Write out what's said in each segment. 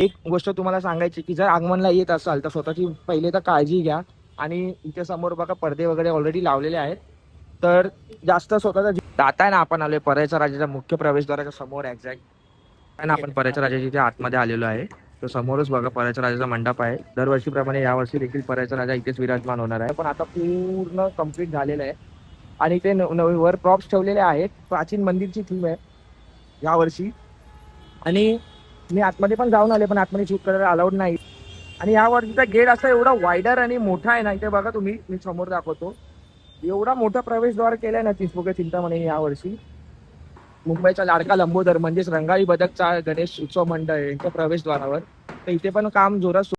एक गोष्ट तुम्हाला सांगायची की जर आगमनला येत असाल तर स्वतःची पहिले तर काळजी घ्या. आणि इथे समोर बघा पडदे वगैरे ऑलरेडी लावलेले आहेत. तर जास्त स्वतःचा आता आहे ना आपण आलोय परळचा राजाच्या मुख्य प्रवेशद्वाराच्या समोर एक्झॅक्ट आहे ना आपण परळच्या राजाच्या इथे आतमध्ये आलेलो आहे. तो समोरच बघा परळच्या राजाचा मंडप आहे. दरवर्षीप्रमाणे यावर्षी देखील परळचा राजा इथेच विराजमान होणार आहे. पण आता पूर्ण कम्प्लीट झालेलं आहे. आणि ते नवे वर प्रॉप्स ठेवलेले आहेत. प्राचीन मंदिरची थीम आहे यावर्षी. आणि मी आतमध्ये पण जाऊन आले पण आतमध्ये शूट करायला अलाउड नाही. आणि या वर्षीचा गेट असा एवढा वायडर आणि मोठा आहे ना. इथे बघा तुम्ही, मी समोर दाखवतो. एवढा मोठा प्रवेशद्वार केलाय ना चिंचपोकळे चिंतामणी यावर्षी. मुंबईचा लाडका लंबोदर म्हणजेच रंगाळी बदकचा गणेश उत्सव मंडळ यांच्या प्रवेशद्वारावर. तर इथे पण काम जोरात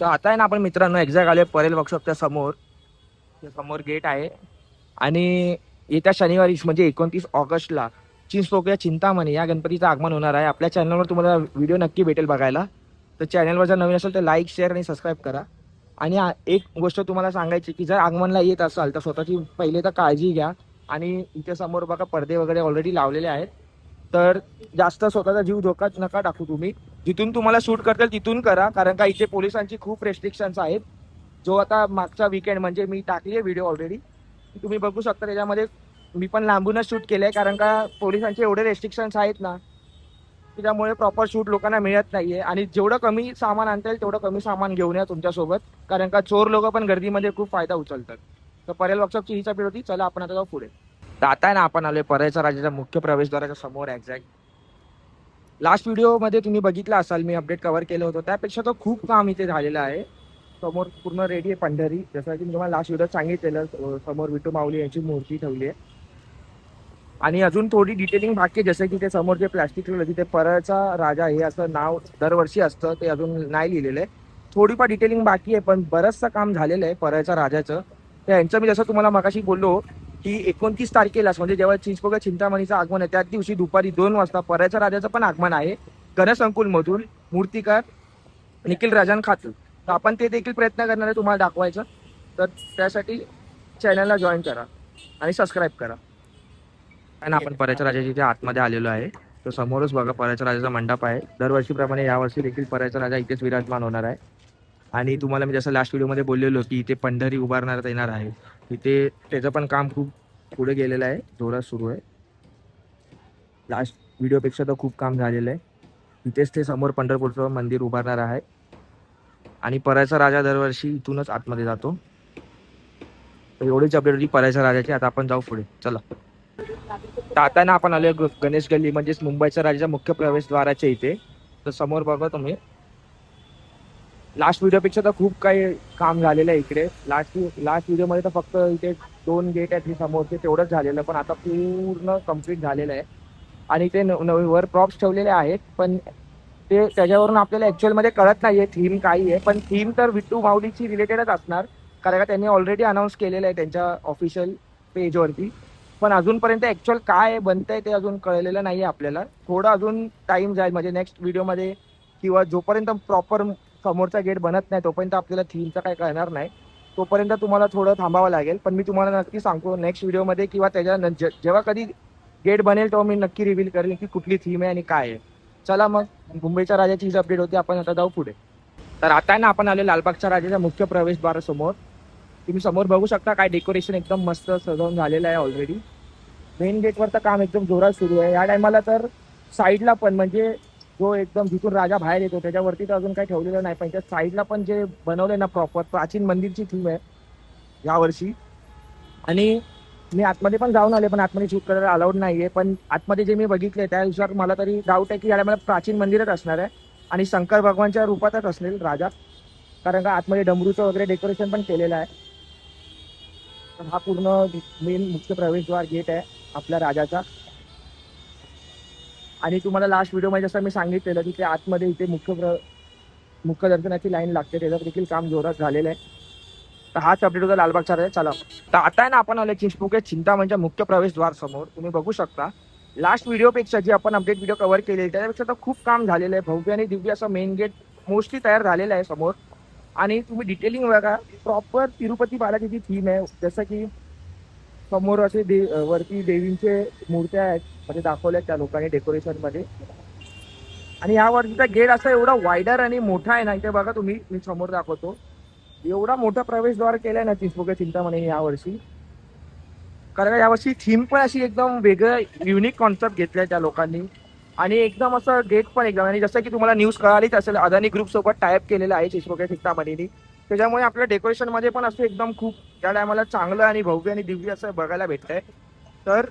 तर आता आहे ना आपण मित्रांनो एक्झॅक्ट आले परेल वर्कशॉपच्या समोर. समोर गेट आहे. आणि येत्या शनिवारी म्हणजे 29 ऑगस्टला चिंचपोकळे चिंतामणी या गणपतीचं आगमन होणार आहे. आपल्या चॅनलवर तुम्हाला व्हिडिओ नक्की भेटेल बघायला. तर चॅनलवर जर नवीन असेल तर लाईक शेअर आणि सबस्क्राईब करा. आणि एक गोष्ट तुम्हाला सांगायची की जर आगमनला येत असाल तर स्वतःची पहिले तर काळजी घ्या. आणि इथे समोर बघा पडदे वगैरे ऑलरेडी लावलेले आहेत. तर जास्त स्वतःचा जीव धोक्यात नका टाकू तुम्ही. जिथून तुम्हाला शूट करतील तिथून करा. कारण का इथे पोलिसांची खूप रेस्ट्रिक्शन्स आहेत. जो आता मागचा वीकेंड म्हणजे मी टाकली आहे व्हिडिओ ऑलरेडी, तुम्ही बघू शकता. त्याच्यामध्ये मी पण लांबूनच शूट केलंय कारण का पोलिसांचे एवढे रेस्ट्रिक्शन्स आहेत ना, त्याच्यामुळे प्रॉपर शूट लोकांना मिळत नाहीये. आणि जेवढं कमी सामान आणता येईल तेवढं कमी सामान घेऊन या तुमच्यासोबत. कारण का चोर लोक पण गर्दीमध्ये खूप फायदा उचलतात. तर परेल वर्कशॉपची हीच अपडेट होती. चला आपण आता जाऊ पुढे. तर आता आहे ना आपण आलोय परळचा राजाच्या मुख्य प्रवेशद्वाराच्या समोर एक्झॅक्ट. लास्ट व्हिडिओमध्ये तुम्ही बघितला असाल मी अपडेट कव्हर केलं होतं. त्यापेक्षा तर खूप काम इथे झालेलं आहे. समोर पूर्ण रेडी आहे पंढरी. जसं की मी तुम्हाला लास्ट व्हिडिओ सांगितलेलं, समोर विठू माऊली यांची मूर्ती ठेवली आहे. आणि अजून थोडी डिटेलिंग बाकी आहे. जसं की ते समोर जे प्लॅस्टिक ठेवलं तिथे परळचा राजा हे असं नाव दरवर्षी असतं, ते अजून नाही लिहिलेलं आहे. थोडीफार डिटेलिंग बाकी आहे पण बरंचसं काम झालेलं आहे परळच्या राजाचं. तर यांचं मी जसं तुम्हाला मगाशी बोललो की 29 तारखेलाच म्हणजे जेव्हा चिंचपोकळे चिंतामणीचं आगमन आहे त्याच दिवशी दुपारी 2 वाजता परळच्या राजाचं पण आगमन आहे गणसंकुलमधून. मूर्तिकार निखिल राजन खातू. तर आपण ते देखील प्रयत्न करणार आहे तुम्हाला दाखवायचं. तर त्यासाठी चॅनलला जॉईन करा आणि सबस्क्राईब करा. आणि आपण परळच्या राजाच्या इथे आतमध्ये आलेलो आहे. तो समोरच बघा परळच्या राजाचा मंडप आहे. दरवर्षीप्रमाणे यावर्षी देखील परळचा राजा इथेच विराजमान होणार आहे. आणि तुम्हाला मी जसं लास्ट व्हिडिओमध्ये बोललेलो की इथे पंढरी उभारण्यात येणार आहे. इथे त्याचं पण काम खूप पुढे गेलेलं आहे, जोरात सुरू आहे. लास्ट व्हिडिओपेक्षा तर खूप काम झालेलं आहे. इथेच ते समोर पंढरपूरचं मंदिर उभारणार आहे. आणि परळचा राजा दरवर्षी इथूनच आतमध्ये जातो. तर एवढीच अपडेट होती परळच्या राजाची. आता आपण जाऊ पुढे, चला. तर आता ना आपण आलोय गणेश गल्ली म्हणजेच मुंबईच्या राजाच्या मुख्य प्रवेशद्वाराच्या इथे. तर समोर बघा तुम्ही, लास्ट व्हिडिओपेक्षा तर खूप काही काम झालेलं आहे इकडे. लास्ट व्हिडिओमध्ये तर फक्त इथे 2 गेट आहेत ही समोरचे, तेवढंच झालेलं. पण आता पूर्ण कम्प्लीट झालेलं आहे. आणि ते नवे वर प्रॉप्स ठेवलेले आहेत. पण ते त्याच्यावरून आपल्याला ॲक्च्युअलमध्ये कळत नाहीये थीम काही आहे. पण थीम तर विठू माऊलीची रिलेटेडच असणार. कारण का त्यांनी ऑलरेडी अनाऊन्स केलेलं आहे त्यांच्या ऑफिशियल पेजवरती. पण अजूनपर्यंत ॲक्च्युअल काय बनतंय ते अजून कळलेलं नाही आहे आपल्याला. थोडं अजून टाईम जाईल म्हणजे नेक्स्ट व्हिडिओमध्ये किंवा जोपर्यंत प्रॉपर समोरचा गेट बनत नाही तोपर्यंत आपल्याला थीमचं काय कळणार नाही. तोपर्यंत तुम्हाला थोडं थांबावं लागेल. पण मी तुम्हाला नक्की सांगतो नेक्स्ट व्हिडिओमध्ये किंवा त्याच्या जेव्हा कधी गेट बनेल तेव्हा मी नक्की रिव्हील करेन की कुठली थीम आहे आणि काय आहे. चला मग, मुंबईच्या राजाची हीच अपडेट होती. आपण आता जाऊ पुढे. तर आता ना आपण आले लालबागच्या राजाच्या मुख्य प्रवेशद्वारासमोर. तुम्ही समोर बघू शकता काय डेकोरेशन एकदम मस्त सजवून झालेलं आहे ऑलरेडी. मेन गेटवरचं काम एकदम जोरात सुरू आहे. या टायमाला तर साईडला पण म्हणजे जो एकदम जिथून राजा बाहेर येतो त्याच्यावरती तर अजून काही ठेवलेलं नाही. पण त्या साईडला पण जे बनवलंय ना प्रॉपर प्राचीन मंदिरची थीम आहे यावर्षी. आणि मी आतमध्ये पण जाऊन आले पण आतमध्ये शूट करायला अलाउड नाहीये. पण आतमध्ये जे मी बघितले त्यानुसार मला तरी डाऊट आहे की या टायमाला प्राचीन मंदिरच असणार आहे. आणि शंकर भगवानच्या रूपातच असेल राजा. कारण का आतमध्ये डमरूचं वगैरे डेकोरेशन पण केलेलं आहे. तर हा पूर्ण मेन मुख्य प्रवेशद्वार गेट आहे आपल्या राजाचा. आणि तुम्हाला लास्ट व्हिडिओमध्ये जसं मी सांगितलेलं की ते आतमध्ये इथे मुख्य दर्शनाची लाईन लागते, त्याचं देखील काम जोरात झालेलं आहे. तर हाच अपडेट होता लालबागचा राजा. चला, तर आता आहे ना आपण आले चिंचपोकळे चिंतामणीच्या मुख्य प्रवेशद्वार समोर. तुम्ही बघू शकता लास्ट व्हिडिओपेक्षा जे आपण अपडेट व्हिडिओ कव्हर केले त्याच्यापेक्षा तर खूप काम झालेलं आहे. भव्य आणि दिव्य असं मेन गेट मोस्टली तयार झालेलं आहे समोर. आणि तुम्ही डिटेलिंग बघा, प्रॉपर तिरुपती बालाजीची थीम आहे. जसं की समोर असे वरती देवींचे मूर्त्या आहेत म्हणजे दाखवल्या त्या लोकांनी डेकोरेशन मध्ये. आणि या वर्षीचा गेट असा एवढा वायडर आणि मोठा आहे ना, इथे बघा तुम्ही, मी समोर दाखवतो. एवढा मोठा प्रवेशद्वार केलाय ना चिंचपोकळ्या चिंतामणी यावर्षी. कारण का यावर्षी थीम पण अशी एकदम वेगळं युनिक कॉन्सेप्ट घेतलाय त्या लोकांनी. आणि एकदम असं गेट पण एकदम, आणि जसं की तुम्हाला न्यूज कळालीच असेल, अदानी ग्रुप सोबत टायअप केलेलं आहे चिंचपोकळ्या चिंतामणीनी. त्याच्यामुळे आपल्या डेकोरेशन मध्ये पण असं एकदम खूप त्या टायमाला चांगलं आणि भव्य आणि दिव्य असं बघायला भेटतंय. तर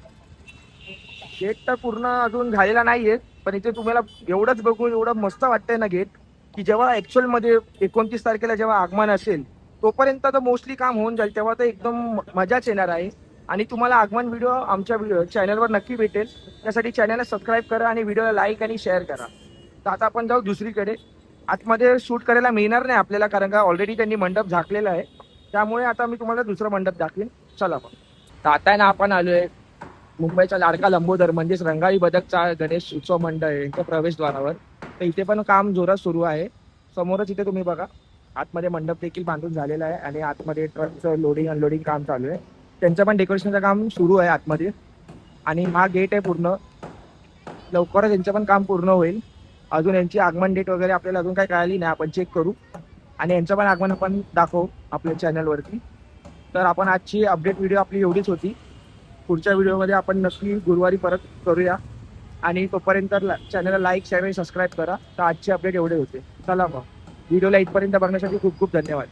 गेट तर पूर्ण अजून झालेला नाहीये, पण इथे तुम्हाला एवढंच बघून एवढं मस्त वाटतंय ना गेट, की जेव्हा ऍक्च्युअल मध्ये 29 तारखेला जेव्हा आगमन असेल तोपर्यंत तर मोस्टली काम होऊन जाईल, तेव्हा तर एकदम मजाच येणार आहे. आणि तुम्हाला आगमन व्हिडिओ आमच्या व्हिडिओ चॅनलवर नक्की भेटेल. त्यासाठी चॅनलला सबस्क्राईब करा आणि व्हिडिओला लाईक आणि शेअर करा. तर आता आपण जाऊ दुसरीकडे. आतमध्ये शूट करायला मिळणार नाही आपल्याला, कारण का ऑलरेडी त्यांनी मंडप झाकलेला आहे. त्यामुळे आता मी तुम्हाला दुसरं मंडप दाखवेन. चला मग. तर आता आहे ना आपण आलोय मुंबईचा लाडका लंबोदर म्हणजेच रंगाळी बदकचा गणेश उत्सव मंडळ यांच्या प्रवेशद्वारावर. तर इथे पण काम जोरात सुरू आहे. समोरच इथे तुम्ही बघा, आतमध्ये मंडप देखील बांधून झालेला आहे आणि आतमध्ये ट्रकचं लोडिंग अनलोडिंग काम चालू आहे. त्यांचं पण डेकोरेशनचं काम सुरू आहे आतमध्ये. आणि हा गेट आहे पूर्ण, लवकरच यांचं पण काम पूर्ण होईल. अजून यांची आगमन डेट वगैरे आपल्याला अजून काही कळाली नाही, आपण चेक करू आणि यांचं पण आगमन आपण दाखवू आपल्या चॅनलवरती. तर आपण आजची अपडेट व्हिडिओ आपली एवढीच होती. पुढच्या व्हिडिओमध्ये आपण नक्की गुरुवारी परत करूया. आणि तोपर्यंत चॅनलला लाईक शेअर आणि सबस्क्राईब करा. तर आजचे अपडेट एवढे होते. चला मग, व्हिडिओला इथपर्यंत बघण्यासाठी खूप खूप धन्यवाद.